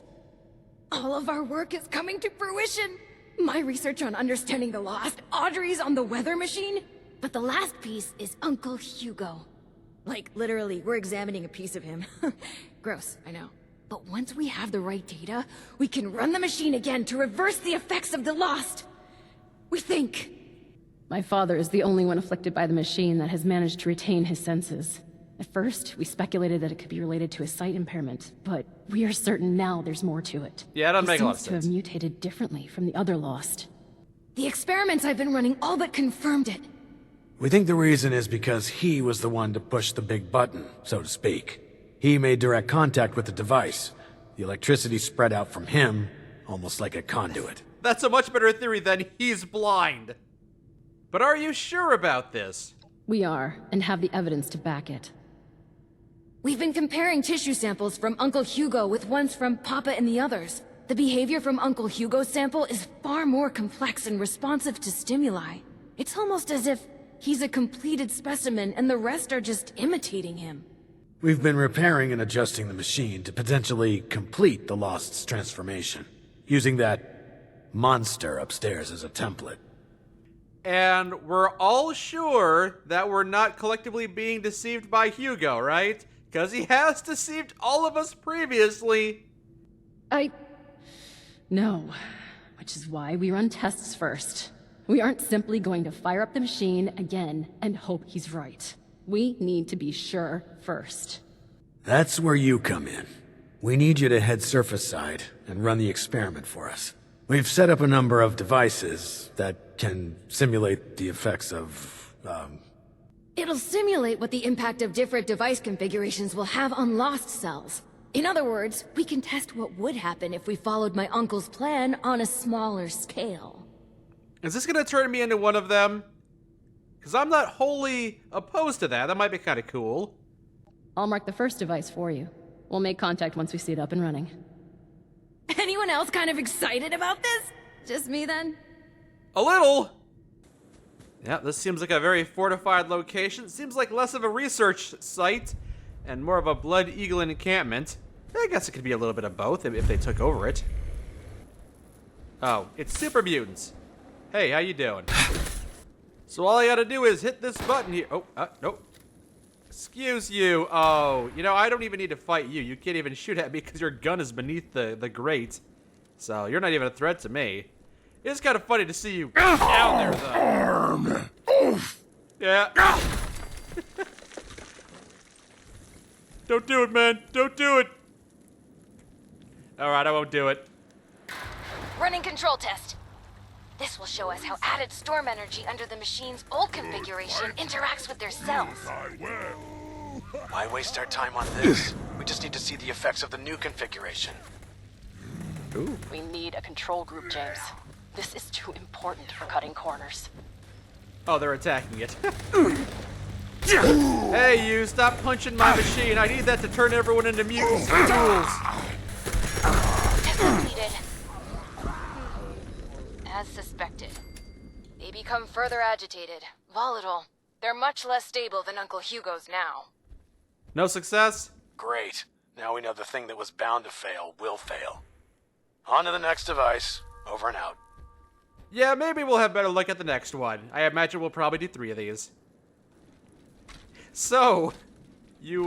All of our work is coming to fruition. My research on understanding the lost, Audrey's on the weather machine, but the last piece is Uncle Hugo. Like, literally, we're examining a piece of him. Gross, I know. But once we have the right data, we can run the machine again to reverse the effects of the lost. We think. My father is the only one afflicted by the machine that has managed to retain his senses. At first, we speculated that it could be related to his sight impairment, but we are certain now there's more to it. Yeah, it doesn't make a lot of He seems to have sense. mutated differently from the other lost. The experiments I've been running all but confirmed it. We think the reason is because he was the one to push the big button, so to speak. He made direct contact with the device. The electricity spread out from him, almost like a conduit. That's a much better theory than he's blind. But are you sure about this? We are, and have the evidence to back it. We've been comparing tissue samples from Uncle Hugo with ones from Papa and the others. The behavior from Uncle Hugo's sample is far more complex and responsive to stimuli. It's almost as if he's a completed specimen and the rest are just imitating him. We've been repairing and adjusting the machine to potentially complete the Lost's transformation, using that monster upstairs as a template. And we're all sure that we're not collectively being deceived by Hugo, right? Because he has deceived all of us previously. No. Which is why we run tests first. We aren't simply going to fire up the machine again and hope he's right. We need to be sure first. That's where you come in. We need you to head surface side and run the experiment for us. We've set up a number of devices that can simulate the effects of, It'll simulate what the impact of different device configurations will have on lost cells. In other words, we can test what would happen if we followed my uncle's plan on a smaller scale. Is this going to turn me into one of them? Because I'm not wholly opposed to that. That might be kind of cool. I'll mark the first device for you. We'll make contact once we see it up and running. Anyone else kind of excited about this? Just me then? A little. Yeah, this seems like a very fortified location. Seems like less of a research site and more of a Blood Eagle encampment. I guess it could be a little bit of both if they took over it. Oh, it's super mutants. Hey, how you doing? So all I gotta do is hit this button here. Oh, nope. Excuse you. Oh, you know, I don't even need to fight you. You can't even shoot at me because your gun is beneath the grate. So you're not even a threat to me. It's kind of funny to see you down there, though. Yeah. Don't do it, man. Don't do it. Alright, I won't do it. Running control test. This will show us how added storm energy under the machine's old configuration interacts with their cells. Why waste our time on this? We just need to see the effects of the new configuration. Ooh. We need a control group, James. This is too important for cutting corners. Oh, they're attacking it. Hey, you, stop punching my machine. I need that to turn everyone into mutants for tools. Test completed. As suspected. They become further agitated, volatile. They're much less stable than Uncle Hugo's now. No success? Great. Now we know the thing that was bound to fail will fail. On to the next device. Over and out. Yeah, maybe we'll have better luck at the next one. I imagine we'll probably do 3 of these. So, you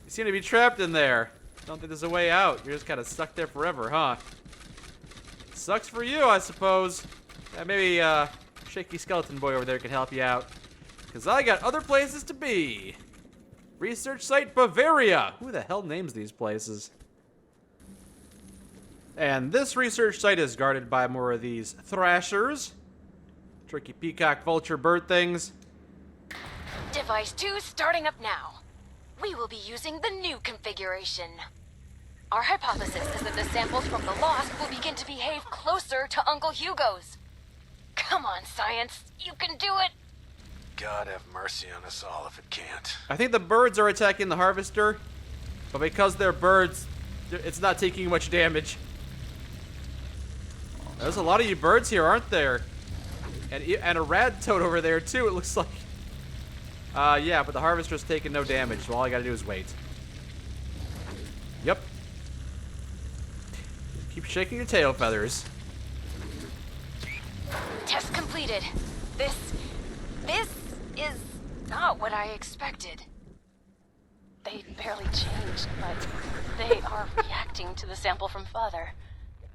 seem to be trapped in there. Don't think there's a way out. You're just kind of stuck there forever, huh? Sucks for you, I suppose. Maybe, Shaky Skeleton Boy over there can help you out. Because I got other places to be. Research Site Bavaria. Who the hell names these places? And this research site is guarded by more of these thrashers. Turkey, peacock, vulture, bird things. Device 2 starting up now. We will be using the new configuration. Our hypothesis is that the samples from the Lost will begin to behave closer to Uncle Hugo's. Come on, science. You can do it. God have mercy on us all if it can't. I think the birds are attacking the harvester, but because they're birds, it's not taking much damage. There's a lot of you birds here, aren't there? And a rad toad over there too, it looks like. Yeah, but the harvester's taking no damage, so all I gotta do is wait. Yep. Keep shaking your tail feathers. Test completed. This is not what I expected. They barely changed, but they are reacting to the sample from Father,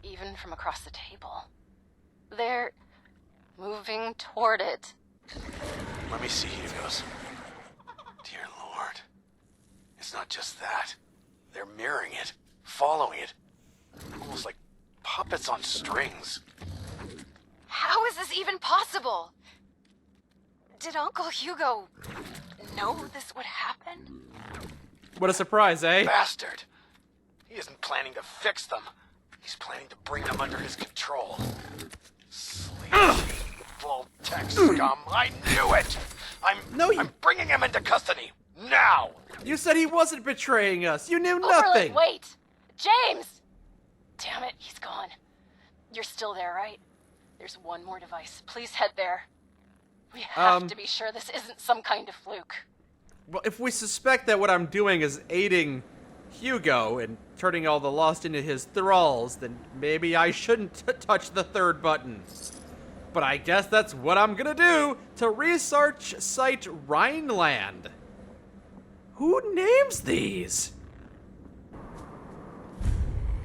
even from across the table. They're moving toward it. Let me see Hugo's. Dear Lord. It's not just that. They're mirroring it, following it. Almost like puppets on strings. How is this even possible? Did Uncle Hugo know this would happen? What a surprise, eh? Bastard. He isn't planning to fix them. He's planning to bring them under his control. Sleepy, Voltec scum. I knew it! I'm bringing him into custody. Now! You said he wasn't betraying us. You knew nothing. Wait! James! Damn it, he's gone. You're still there, right? There's one more device. Please head there. We have to be sure this isn't some kind of fluke. Well, if we suspect that what I'm doing is aiding Hugo and turning all the Lost into his thralls, then maybe I shouldn't touch the 3rd button. But I guess that's what I'm gonna do to research Site Rhineland. Who names these?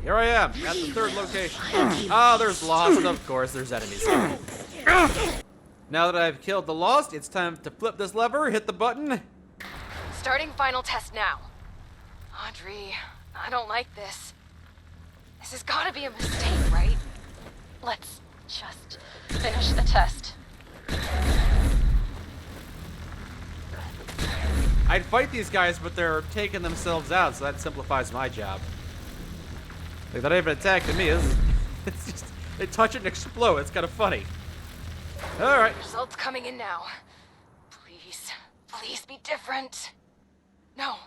Here I am, at the 3rd location. Ah, there's Lost, of course, there's enemies. Now that I've killed the Lost, it's time to flip this lever, hit the button. Starting final test now. Audrey, I don't like this. This has gotta be a mistake, right? Let's just finish the test. I'd fight these guys, but they're taking themselves out, so that simplifies my job. Like, they're not even attacking me. It's just, they touch it and explode. It's kind of funny. Alright. Results coming in now. Please be different. No,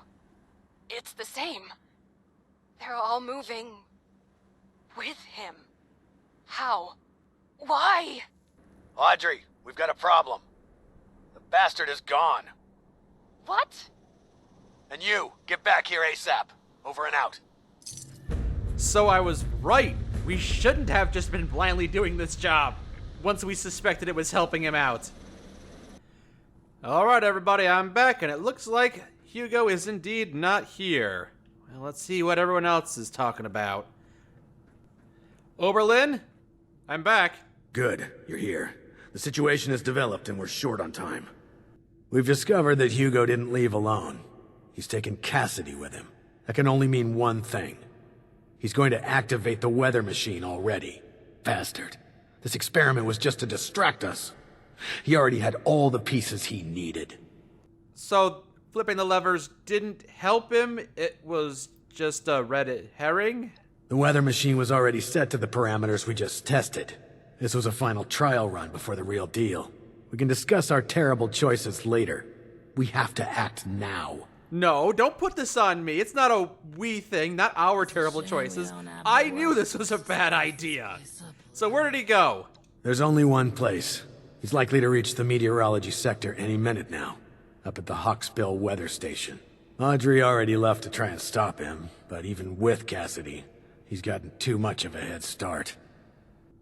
it's the same. They're all moving with him. How? Why? Audrey, we've got a problem. The bastard is gone. What? And you, get back here ASAP. Over and out. So I was right. We shouldn't have just been blindly doing this job. once we suspected it was helping him out. Alright everybody, I'm back, and it looks like Hugo is indeed not here. Well, let's see what everyone else is talking about. Oberlin? I'm back. Good, you're here. The situation has developed and we're short on time. We've discovered that Hugo didn't leave alone. He's taken Cassidy with him. That can only mean one thing. He's going to activate the weather machine already. Bastard. This experiment was just to distract us. He already had all the pieces he needed. So, flipping the levers didn't help him? It was just a red herring? The weather machine was already set to the parameters we just tested. This was a final trial run before the real deal. We can discuss our terrible choices later. We have to act now. No, don't put this on me. It's not a we thing, not our terrible choices. I knew this was a bad idea. So where did he go? There's only one place. He's likely to reach the meteorology sector any minute now. Up at the Hawksbill weather station. Audrey already left to try and stop him, but even with Cassidy, he's gotten too much of a head start.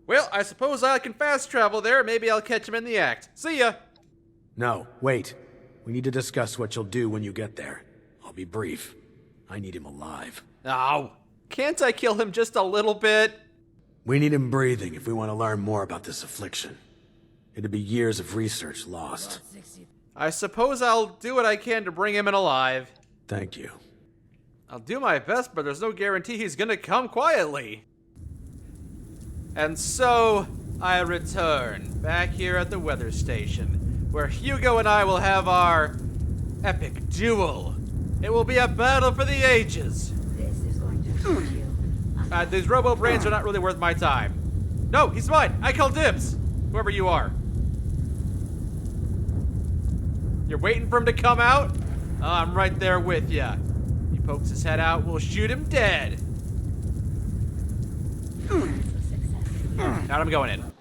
Well, I suppose I can fast travel there. Maybe I'll catch him in the act. See ya! No, wait. We need to discuss what you'll do when you get there. I'll be brief. I need him alive. Oh, can't I kill him just a little bit? We need him breathing if we want to learn more about this affliction. It'd be years of research lost. I suppose I'll do what I can to bring him in alive. Thank you. I'll do my best, but there's no guarantee he's gonna come quietly. And so, I return, back here at the weather station, where Hugo and I will have our epic duel. It will be a battle for the ages. This is going to hurt you. These robo-brains are not really worth my time. No, he's mine! I call dibs! Whoever you are. You're waiting for him to come out? Oh, I'm right there with ya. He pokes his head out, we'll shoot him dead. Now I'm going in.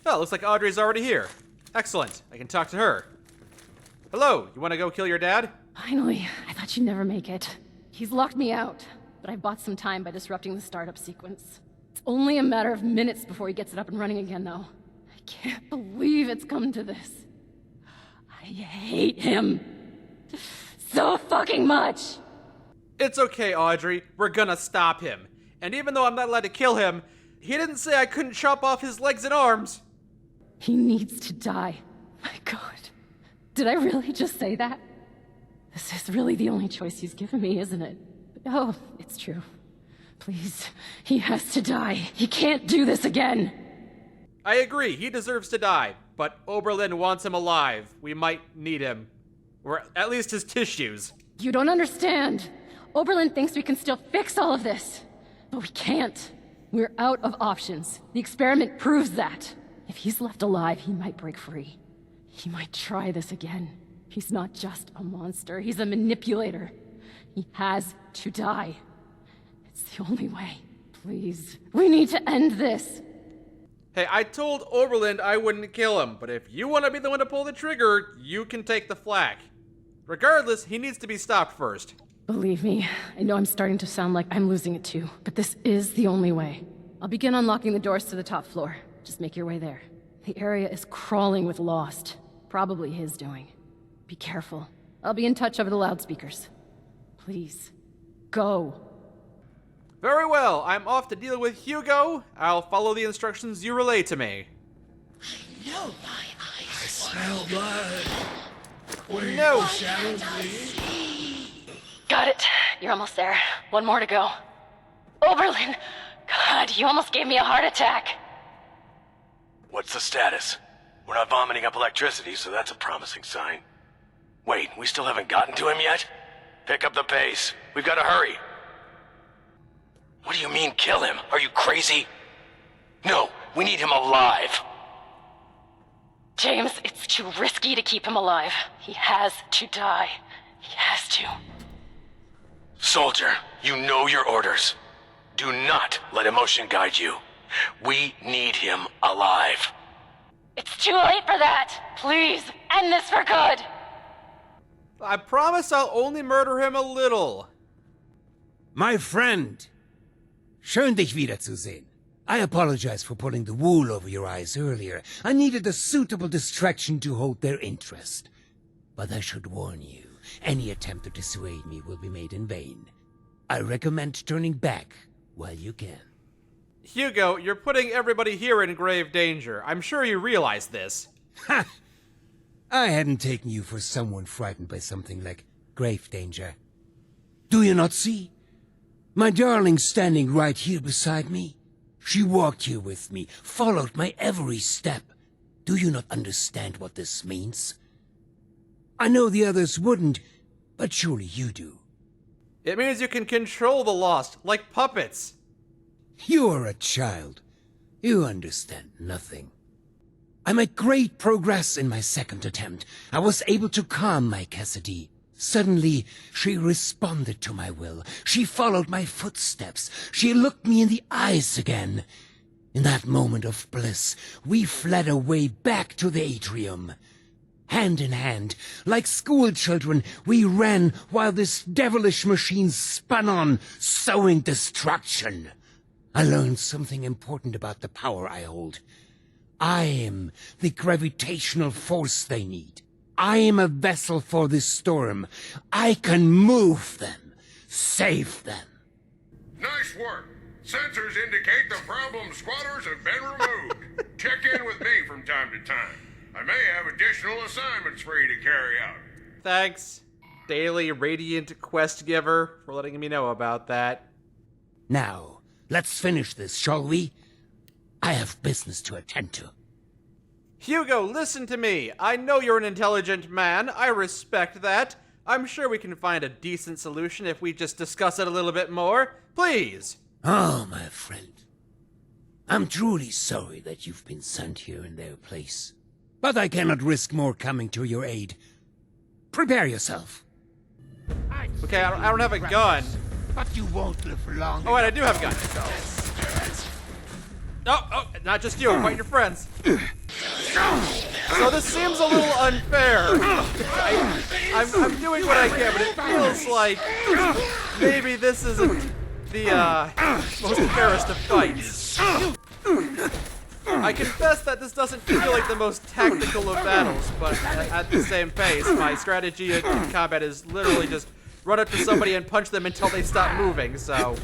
Oh, looks like Audrey's already here. Excellent. I can talk to her. Hello, you want to go kill your dad? Finally, I thought you'd never make it. He's locked me out, but I bought some time by disrupting the startup sequence. It's only a matter of minutes before he gets it up and running again, though. I can't believe it's come to this. I hate him. So fucking much! It's okay, Audrey. We're gonna stop him. And even though I'm not allowed to kill him, he didn't say I couldn't chop off his legs and arms. He needs to die. My God. Did I really just say that? This is really the only choice he's given me, isn't it? Oh, it's true. Please, he has to die. He can't do this again. I agree, he deserves to die, but Oberlin wants him alive. We might need him. Or at least his tissues. You don't understand. Oberlin thinks we can still fix all of this. But we can't. We're out of options. The experiment proves that. If he's left alive, he might break free. He might try this again. He's not just a monster, he's a manipulator. He has to die. It's the only way. Please, we need to end this. Hey, I told Oberlin I wouldn't kill him, but if you want to be the one to pull the trigger, you can take the flak. Regardless, he needs to be stopped first. Believe me, I know I'm starting to sound like I'm losing it too, but this is the only way. I'll begin unlocking the doors to the top floor. Just make your way there. The area is crawling with Lost. Probably his doing. Be careful. I'll be in touch over the loudspeakers. Please, go. Very well, I'm off to deal with Hugo. I'll follow the instructions you relay to me. No, my eyes. I smell blood. No! Shadows lead. Got it. You're almost there. One more to go. Oberlin! God, you almost gave me a heart attack. What's the status? We're not vomiting up electricity, so that's a promising sign. Wait, we still haven't gotten to him yet? Pick up the pace. We've got to hurry. What do you mean, kill him? Are you crazy? No, we need him alive. James, it's too risky to keep him alive. He has to die. He has to. Soldier, you know your orders. Do not let emotion guide you. We need him alive. It's too late for that. Please, end this for good. I promise I'll only murder him a little. My friend, schön dich wiederzusehen. I apologize for pulling the wool over your eyes earlier. I needed a suitable distraction to hold their interest. But I should warn you, any attempt to dissuade me will be made in vain. I recommend turning back while you can. Hugo, you're putting everybody here in grave danger. I'm sure you realize this. Ha! I hadn't taken you for someone frightened by something like grave danger. Do you not see? My darling standing right here beside me. She walked here with me, followed my every step. Do you not understand what this means? I know the others wouldn't, but surely you do. It means you can control the Lost, like puppets. You're a child. You understand nothing. I made great progress in my second attempt. I was able to calm my Cassidy. Suddenly, she responded to my will. She followed my footsteps. She looked me in the eyes again. In that moment of bliss, we fled away back to the atrium. Hand in hand, like school children, we ran while this devilish machine spun on, sowing destruction. I learned something important about the power I hold. I am the gravitational force they need. I am a vessel for this storm. I can move them, save them. Nice work. Sensors indicate the problem squatters have been removed. Check in with me from time to time. I may have additional assignments for you to carry out. Thanks, Daily Radiant Quest Giver, for letting me know about that. Now, let's finish this, shall we? I have business to attend to. Hugo, listen to me. I know you're an intelligent man. I respect that. I'm sure we can find a decent solution if we just discuss it a little bit more. Please. Oh, my friend. I'm truly sorry that you've been sent here in their place. But I cannot risk more coming to your aid. Prepare yourself. Okay, I don't have a gun. But you won't live long. Oh, wait, I do have a gun. Oh, not just you, quite your friends. So this seems a little unfair. I'm doing what I can, but it feels like maybe this isn't the most fairest of fights. I confess that this doesn't feel like the most tactical of battles, but at the same pace, my strategy in combat is literally just run up to somebody and punch them until they stop moving, so...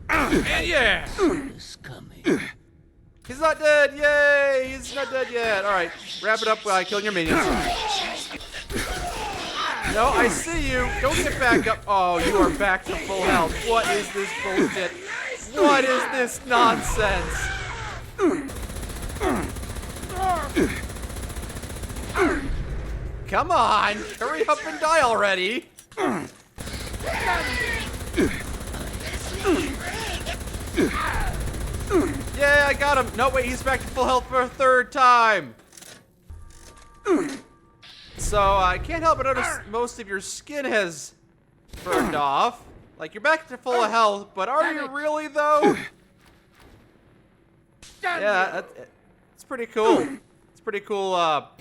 And yeah! He's not dead! Yay! He's not dead yet! Alright, wrap it up by killing your minions. No, I see you! Don't get back up! Oh, you are back to full health. What is this bullshit? What is this nonsense? Come on! Hurry up and die already! Yeah, I got him! No, wait, he's back to full health for a third time! So, I can't help but notice most of your skin has burned off. Like, you're back to full health, but are you really, though? Yeah, it's pretty cool. It's pretty cool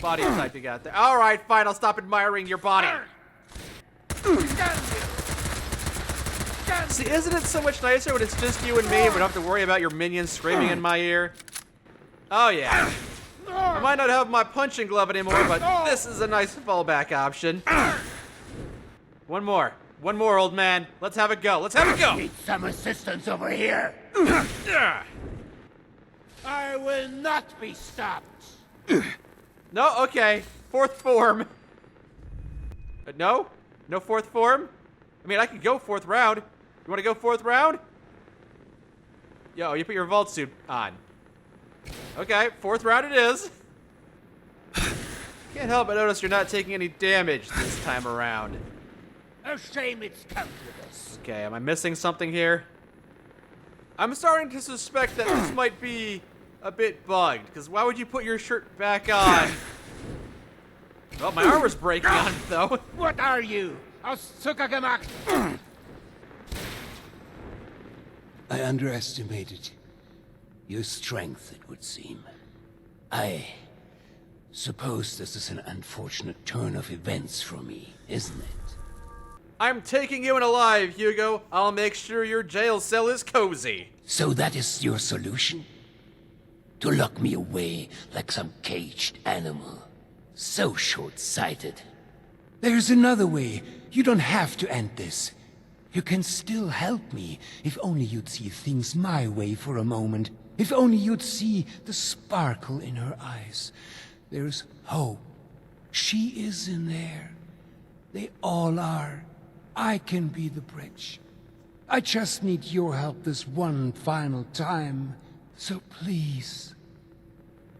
body type you got there. Alright, fine, I'll stop admiring your body. See, isn't it so much nicer when it's just you and me and we don't have to worry about your minions screaming in my ear? Oh yeah. I might not have my punching glove anymore, but this is a nice fallback option. One more, old man. Let's have it go. Let's have it go. Need some assistance over here. I will not be stopped. No, okay. Fourth form. No? No fourth form? I mean, I could go fourth round. You want to go fourth round? Yo, you put your vault suit on. Okay, fourth round it is. Can't help but notice you're not taking any damage this time around. A shame it's come to this. Okay, am I missing something here? I'm starting to suspect that this might be a bit bugged, because why would you put your shirt back on? Well, my armor's breaking on it, though. What are you? I underestimated your strength, it would seem. I suppose this is an unfortunate turn of events for me, isn't it? I'm taking you in alive, Hugo. I'll make sure your jail cell is cozy. So that is your solution? To lock me away like some caged animal? So short-sighted. There's another way. You don't have to end this. You can still help me, if only you'd see things my way for a moment. If only you'd see the sparkle in her eyes. There's hope. She is in there. They all are. I can be the bridge. I just need your help this one final time. So please,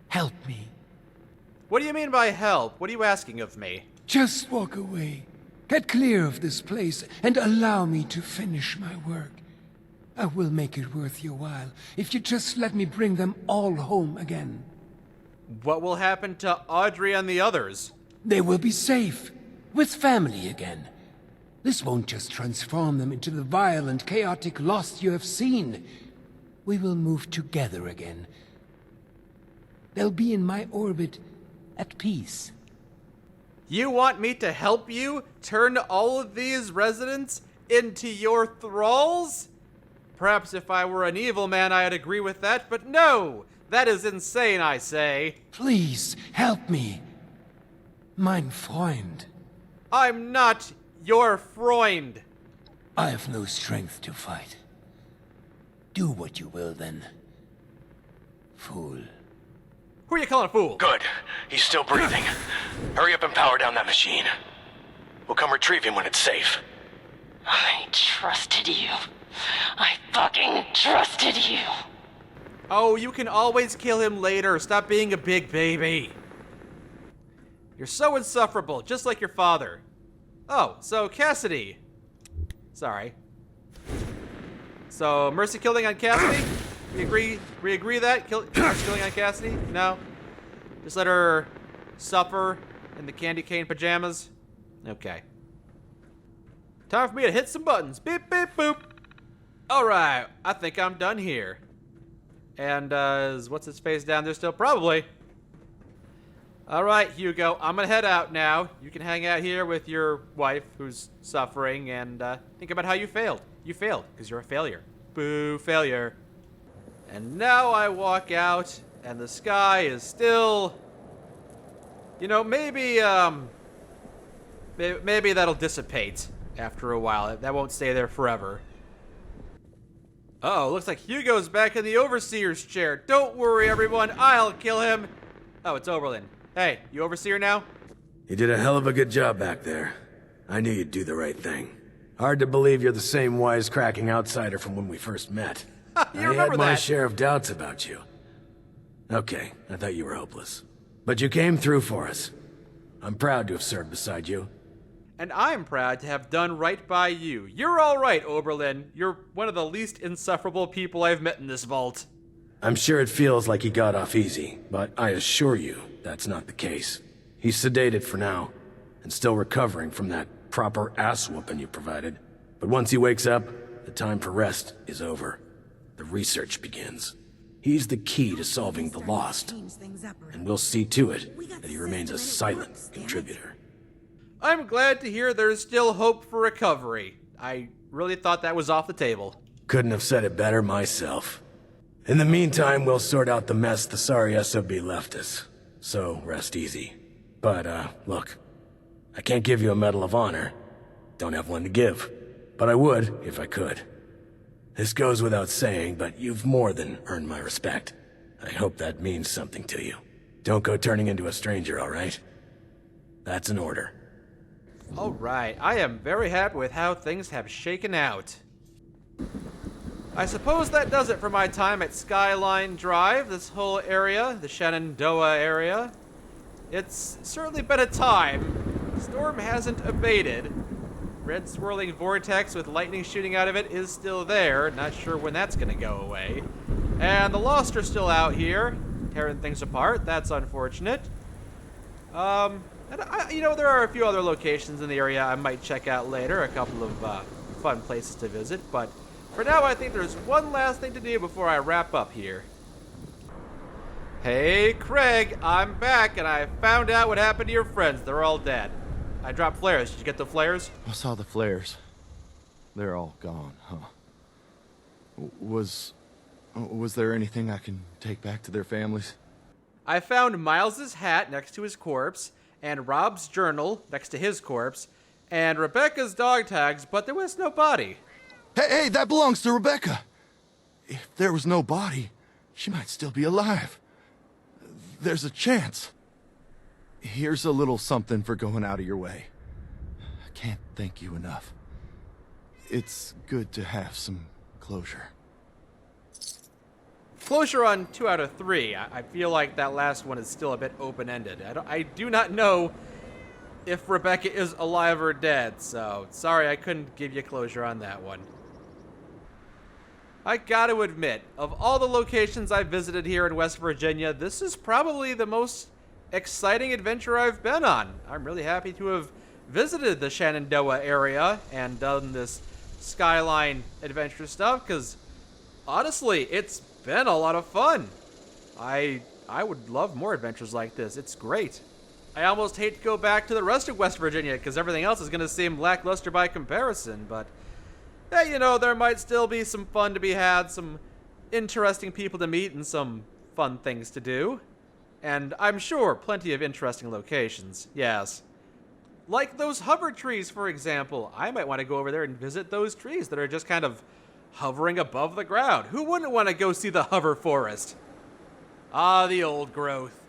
help me. What do you mean by help? What are you asking of me? Just walk away. Get clear of this place and allow me to finish my work. I will make it worth your while if you just let me bring them all home again. What will happen to Audrey and the others? They will be safe, with family again. This won't just transform them into the violent, chaotic lost you have seen. We will move together again. They'll be in my orbit, at peace. You want me to help you turn all of these residents into your thralls? Perhaps if I were an evil man, I'd agree with that, but no! That is insane, I say. Please, help me. Mein Freund. I'm not your Freund. I have no strength to fight. Do what you will, then. Fool. Who are you calling a fool? Good. He's still breathing. Hurry up and power down that machine. We'll come retrieve him when it's safe. I trusted you. I fucking trusted you. Oh, you can always kill him later. Stop being a big baby. You're so insufferable, just like your father. Oh, so Cassidy. Sorry. So, mercy killing on Cassidy? We agree that? Mercy killing on Cassidy? No? Just let her suffer in the candy cane pajamas? Okay. Time for me to hit some buttons. Beep, beep, boop. Alright, I think I'm done here. And, is what's his face down there still? Probably. Alright, Hugo, I'm gonna head out now. You can hang out here with your wife, who's suffering, and, think about how you failed. You failed, because you're a failure. Boo, failure. And now I walk out, and the sky is still... You know, maybe that'll dissipate after a while. That won't stay there forever. Uh-oh, looks like Hugo's back in the Overseer's chair. Don't worry, everyone. I'll kill him. Oh, it's Oberlin. Hey, you Overseer now? You did a hell of a good job back there. I knew you'd do the right thing. Hard to believe you're the same wisecracking outsider from when we first met. You remember I had my that. share of doubts about you. Okay, I thought you were hopeless. But you came through for us. I'm proud to have served beside you. And I'm proud to have done right by you. You're all right, Oberlin. You're one of the least insufferable people I've met in this vault. I'm sure it feels like he got off easy, but I assure you that's not the case. He's sedated for now, and still recovering from that proper ass-whooping you provided. But once he wakes up, the time for rest is over. The research begins. He's the key to solving the lost, and we'll see to it that he remains a silent contributor. I'm glad to hear there's still hope for recovery. I really thought that was off the table. Couldn't have said it better myself. In the meantime, we'll sort out the mess the sorry SOB left us. So, rest easy. But, look. I can't give you a Medal of Honor. Don't have one to give. But I would, if I could. This goes without saying, but you've more than earned my respect. I hope that means something to you. Don't go turning into a stranger, alright? That's an order. Alright, I am very happy with how things have shaken out. I suppose that does it for my time at Skyline Drive, this whole area, the Shenandoah area. It's certainly been a time. The storm hasn't abated. Red swirling vortex with lightning shooting out of it is still there. Not sure when that's gonna go away. And the Lost are still out here, tearing things apart. That's unfortunate. You know, there are a few other locations in the area I might check out later, a couple of fun places to visit, but for now I think there's one last thing to do before I wrap up here. Hey, Craig, I'm back and I found out what happened to your friends. They're all dead. I dropped flares. Did you get the flares? I saw the flares. They're all gone, huh? Was there anything I can take back to their families? I found Miles's hat next to his corpse, and Rob's journal next to his corpse, and Rebecca's dog tags, but there was no body. Hey, that belongs to Rebecca. If there was no body, she might still be alive. There's a chance. Here's a little something for going out of your way. I can't thank you enough. It's good to have some closure. Closure on 2 out of 3. I feel like that last one is still a bit open-ended. I do not know if Rebecca is alive or dead, so sorry I couldn't give you closure on that one. I gotta admit, of all the locations I've visited here in West Virginia, this is probably the most exciting adventure I've been on. I'm really happy to have visited the Shenandoah area and done this Skyline adventure stuff, because honestly, it's been a lot of fun. I would love more adventures like this. It's great. I almost hate to go back to the rest of West Virginia, because everything else is going to seem lackluster by comparison, but hey, you know, there might still be some fun to be had, some interesting people to meet, and some fun things to do. And I'm sure plenty of interesting locations, yes. Like those hover trees, for example. I might want to go over there and visit those trees that are just kind of hovering above the ground. Who wouldn't want to go see the hover forest? Ah, the old growth.